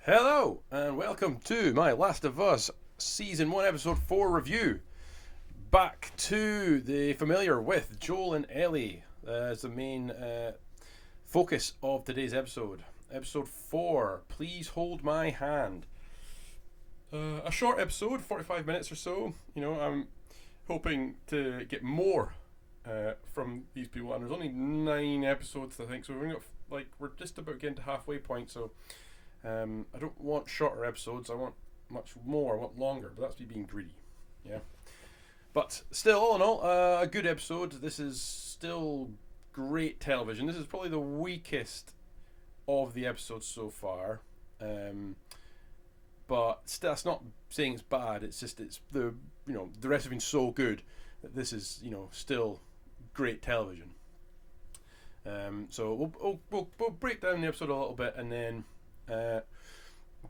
Hello, and welcome to my Last of Us Season 1, Episode 4 review. Back to the familiar with Joel and Ellie as the main focus of today's episode. Episode 4, Please Hold My Hand. A short episode, 45 minutes or so. I'm hoping to get more from these people, and there's only 9 episodes, I think, so we're just about getting to halfway point, so I don't want shorter episodes. I want much more. I want longer, but that's me being greedy. Yeah. But still, all in all, a good episode. This is still great television. This is probably the weakest of the episodes so far. But that's not saying it's bad. It's just the rest have been so good that this is still great television. So we'll break down the episode a little bit and then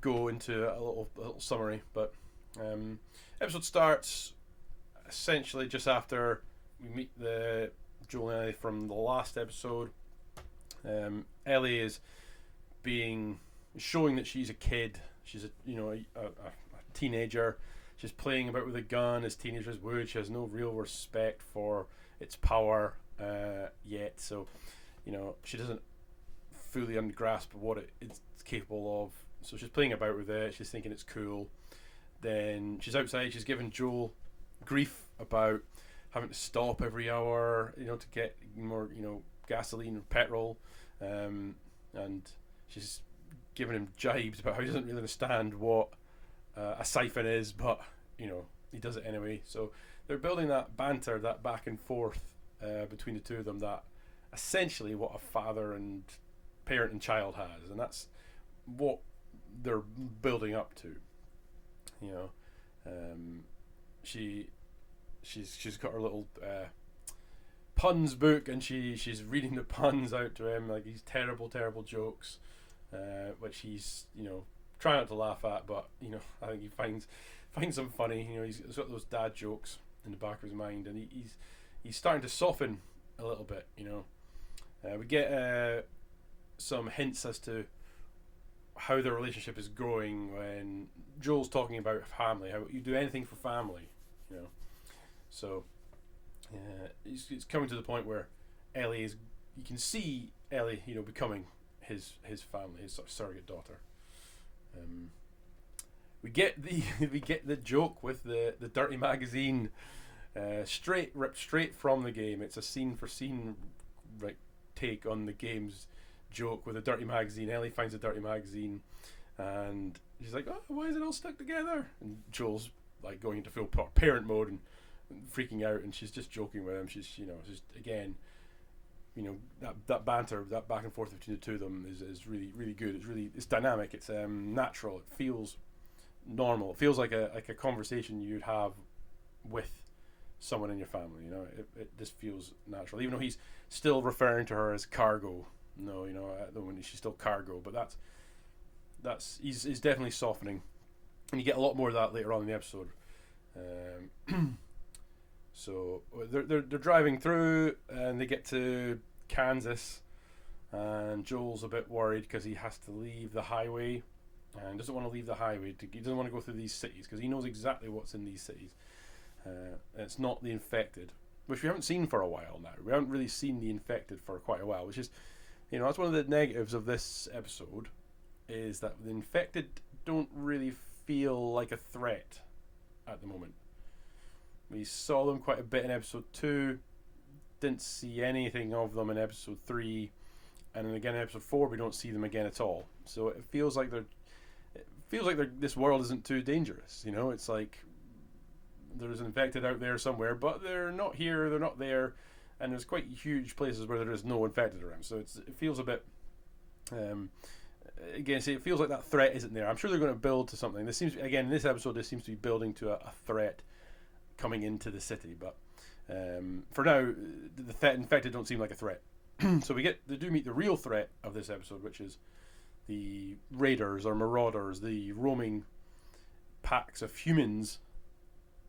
go into a little summary. But episode starts essentially just after we meet the Joel and Ellie from the last episode. Ellie is showing that she's a kid. She's a teenager. She's playing about with a gun as teenagers would. She has no real respect for its power yet. So she doesn't fully grasp what it's capable of. So she's playing about with it. She's thinking it's cool. Then she's outside. She's giving Joel grief about having to stop every hour, to get more, gasoline or petrol. And she's giving him jibes about how he doesn't really understand what a siphon is, but he does it anyway. So they're building that banter, that back and forth between the two of them. That essentially what a father and parent and child has, and that's what they're building up to. She's got her little puns book, and she's reading the puns out to him, like these terrible jokes, which he's trying not to laugh at, but I think he finds them funny. He's got those dad jokes in the back of his mind, and he's starting to soften a little bit. We get some hints as to how their relationship is growing when Joel's talking about family, how you do anything for family, So it's coming to the point where Ellie you can see Ellie, becoming his family, his sort of surrogate daughter. We get the joke with the dirty magazine, ripped straight from the game. It's a scene for scene take on the game's joke with a dirty magazine. Ellie finds a dirty magazine, and she's like, "Oh, why is it all stuck together?" And Joel's like going into full parent mode and freaking out, and she's just joking with him. She's just again, that banter, that back and forth between the two of them is really really good. It's dynamic. It's natural. It feels normal. It feels like a conversation you'd have with someone in your family. It just feels natural, even though he's still referring to her as cargo. No, at the moment she's still cargo, but he's definitely softening, and you get a lot more of that later on in the episode. So they're driving through, and they get to Kansas, and Joel's a bit worried because he has to leave the highway, and doesn't want to leave the highway. He doesn't want to go through these cities because he knows exactly what's in these cities. It's not the infected, which we haven't seen for a while now. We haven't really seen the infected for quite a while, which is, that's one of the negatives of this episode, is that the infected don't really feel like a threat at the moment. We saw them quite a bit in episode 2, didn't see anything of them in episode 3, and then again in episode 4 we don't see them again at all. So it feels like this world isn't too dangerous. It's like there's an infected out there somewhere, but they're not here, they're not there, and there's quite huge places where there is no infected around. So it feels a bit it feels like that threat isn't there. I'm sure they're going to build to something. This seems, again, in this episode, this seems to be building to a threat coming into the city, but for now the infected don't seem like a threat. So they do meet the real threat of this episode, which is the raiders or marauders, the roaming packs of humans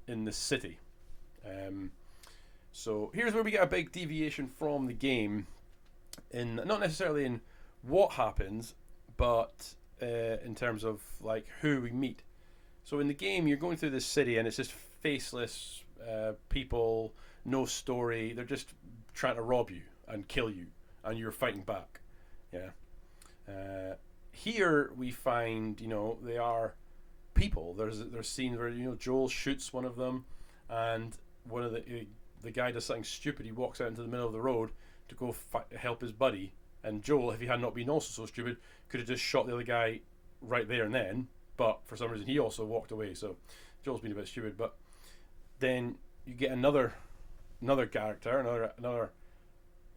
in the city. So here's where we get a big deviation from the game, in not necessarily in what happens, but in terms of like who we meet. So in the game, you're going through this city, and it's just faceless people, no story. They're just trying to rob you and kill you, and you're fighting back. Yeah. Here we find, they are people. There's scenes where Joel shoots one of them, and one of the guy does something stupid. He walks out into the middle of the road to go help his buddy, and Joel, if he had not been also so stupid, could have just shot the other guy right there and then. But for some reason, he also walked away. So Joel's been a bit stupid. But then you get another character, another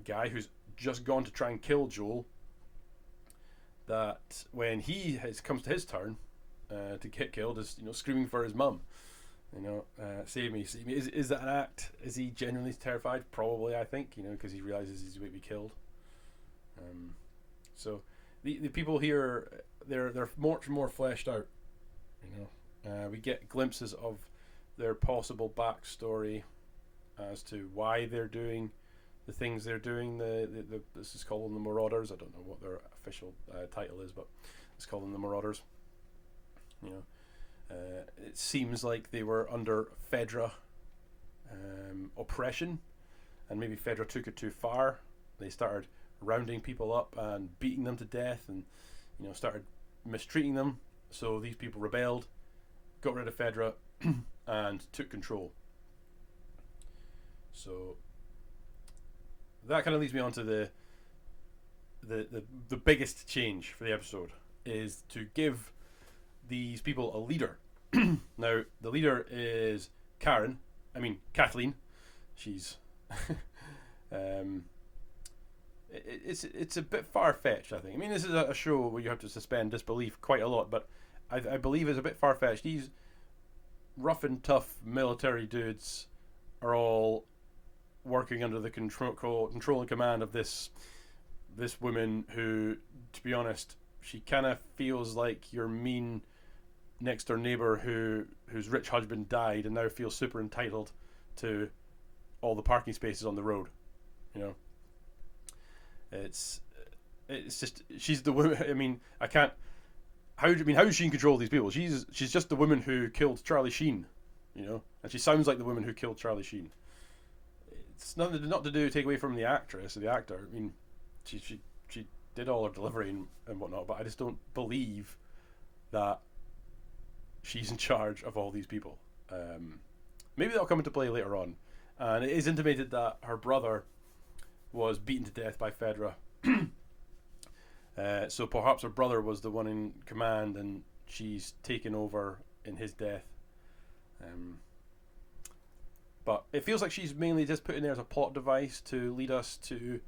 guy who's just gone to try and kill Joel. That when he comes to his turn to get killed, is screaming for his mum. Save me, save me. Is that an act? Is he genuinely terrified? Probably, I think. Because he realizes he's going to be killed. So the people here, they're much more fleshed out. We get glimpses of their possible backstory as to why they're doing the things they're doing. This is called them the Marauders. I don't know what their official title is, but let's call them the Marauders. It seems like they were under Fedra oppression, and maybe Fedra took it too far. They started rounding people up and beating them to death, and started mistreating them. So these people rebelled, got rid of Fedra, and took control. So that kind of leads me on to the biggest change for the episode, is to give these people a leader. Now the leader is Kathleen. She's it's a bit far-fetched, I think. This is a show where you have to suspend disbelief quite a lot, but I believe it's a bit far-fetched. These rough and tough military dudes are all working under the control and command of this woman who, to be honest, she kind of feels like your mean next door neighbor whose rich husband died and now feels super entitled to all the parking spaces on the road. It's just, she's the woman. I can't. How does she control these people? She's just the woman who killed Charlie Sheen, and she sounds like the woman who killed Charlie Sheen. It's not to do take away from the actress or the actor. She did all her delivery and whatnot, but I just don't believe that she's in charge of all these people. Maybe that'll come into play later on, and it is intimated that her brother was beaten to death by Fedra. So perhaps her brother was the one in command, and she's taken over in his death. But it feels like she's mainly just put in there as a plot device to lead us to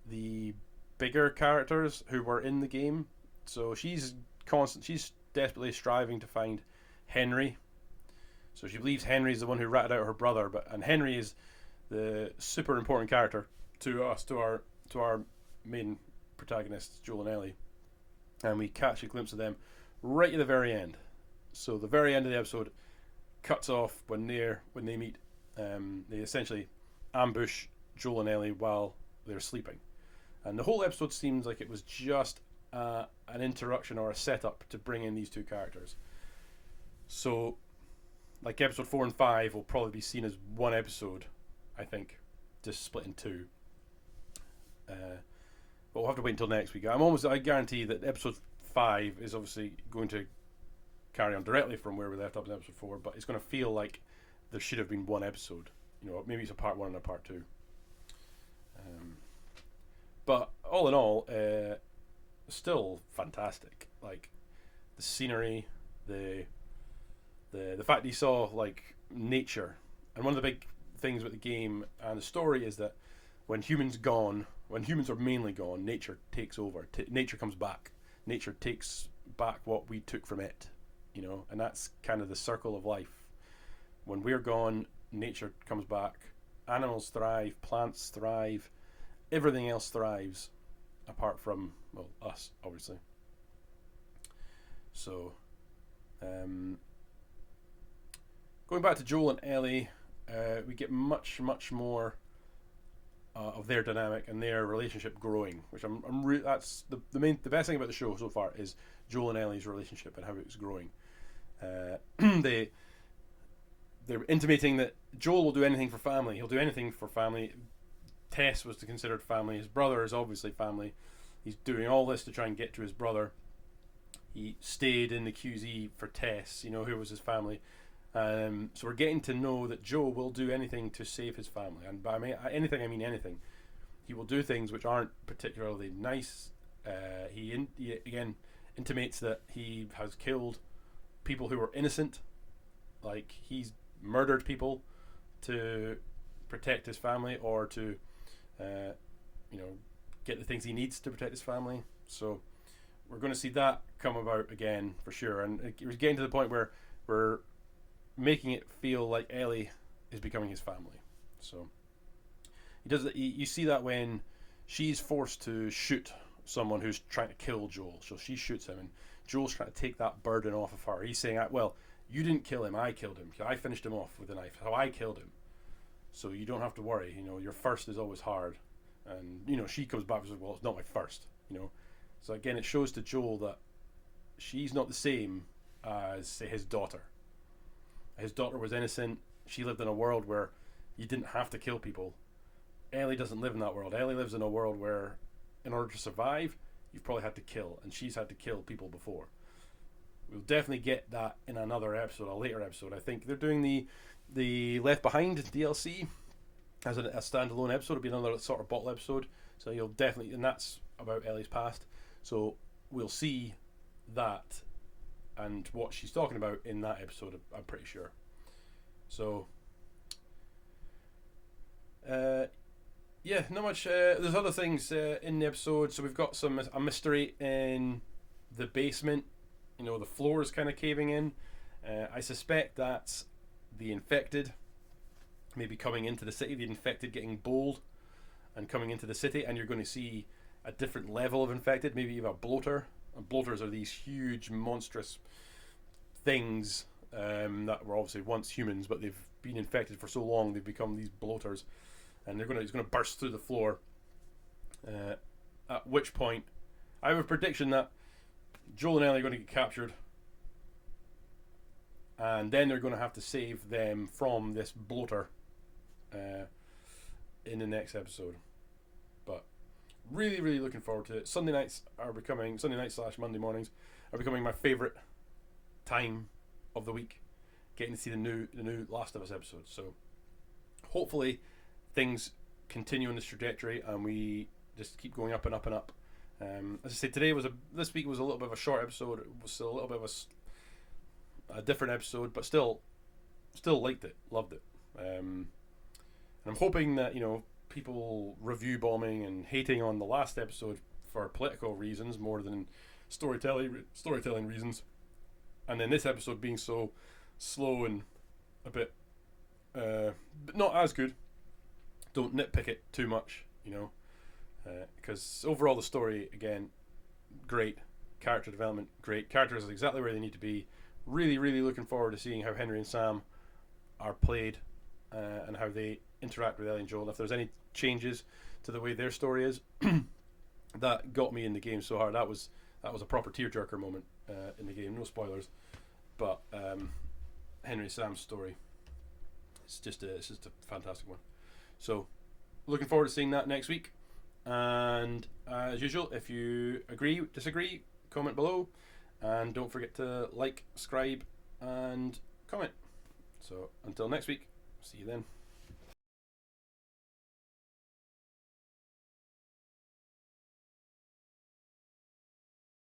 the bigger characters who were in the game. So she's desperately striving to find Henry. So she believes Henry's the one who ratted out her brother, and Henry is the super important character to us, to our main protagonists, Joel and Ellie, and we catch a glimpse of them right at the very end. So the very end of the episode cuts off when they meet. They essentially ambush Joel and Ellie while they're sleeping, and the whole episode seems like it was just an introduction or a setup to bring in these two characters. So, like episode 4 and 5 will probably be seen as one episode, I think, just split in two. But we'll have to wait until next week. I guarantee that episode 5 is obviously going to carry on directly from where we left up in episode 4, but it's going to feel like there should have been one episode. Maybe it's a part 1 and a part 2. But all in all, still fantastic. Like the scenery, the fact that you saw like nature, and one of the big things with the game and the story is that when humans are mainly gone, nature takes over. Nature comes back. Nature takes back what we took from it, and that's kind of the circle of life. When we're gone, nature comes back. Animals thrive, plants thrive, everything else thrives, apart from, us, obviously. So, going back to Joel and Ellie, we get much, much more of their dynamic and their relationship growing. Which that's the best thing about the show so far is Joel and Ellie's relationship and how it's growing. They're intimating that Joel will do anything for family. He'll do anything for family. Tess was considered family. His brother is obviously family. He's doing all this to try and get to his brother. He stayed in the QZ for Tess, who was his family. So we're getting to know that Joe will do anything to save his family. And by anything, I mean anything. He will do things which aren't particularly nice. He again intimates that he has killed people who were innocent. Like, he's murdered people to protect his family or to, get the things he needs to protect his family. So we're going to see that come about again for sure. And we're getting to the point where we're making it feel like Ellie is becoming his family. So he does that. You see that when she's forced to shoot someone who's trying to kill Joel. So she shoots him, and Joel's trying to take that burden off of her. He's saying, well, you didn't kill him, I killed him. I finished him off with a knife. So I killed him. So you don't have to worry. Your first is always hard. And, she comes back and says, well, it's not my first. So again, it shows to Joel that she's not the same as, say, his daughter. His daughter was innocent. She lived in a world where you didn't have to kill people. Ellie doesn't live in that world. Ellie lives in a world where, in order to survive, you've probably had to kill. And she's had to kill people before. We'll definitely get that in another episode, a later episode. I think they're doing the Left Behind DLC as a standalone episode. It'll be another sort of bottle episode. So you'll definitely, and that's about Ellie's past. So we'll see that and what she's talking about in that episode, I'm pretty sure. So, not much. There's other things in the episode. So we've got a mystery in the basement. The floor is kind of caving in. I suspect that's the infected maybe coming into the city, the infected getting bold and coming into the city, and you're going to see a different level of infected. Maybe you have a bloater. And bloaters are these huge, monstrous things that were obviously once humans, but they've been infected for so long they've become these bloaters, and it's going to burst through the floor. At which point, I have a prediction that Joel and Ellie are going to get captured, and then they're going to have to save them from this bloater in the next episode. But really, really looking forward to it. Sunday nights / Monday mornings are becoming my favourite time of the week, getting to see the new Last of Us episode. So hopefully things continue on this trajectory and we just keep going up and up and up. As I said, this week was a little bit of a short episode. It was still a little bit of a different episode, but still liked it, loved it. And I'm hoping that people review bombing and hating on the last episode for political reasons more than storytelling reasons, and then this episode being so slow and a bit but not as good. Don't nitpick it too much, because overall the story, again, great. Character development, great. Characters are exactly where they need to be. Really, really looking forward to seeing how Henry and Sam are played and how they interact with Ellie and Joel. And if there's any changes to the way their story is, that got me in the game so hard. That was a proper tearjerker moment in the game. No spoilers, but Henry and Sam's story, it's just a fantastic one. So looking forward to seeing that next week. And as usual, if you agree, disagree, comment below, and don't forget to like, subscribe, and comment. So until next week, see you then.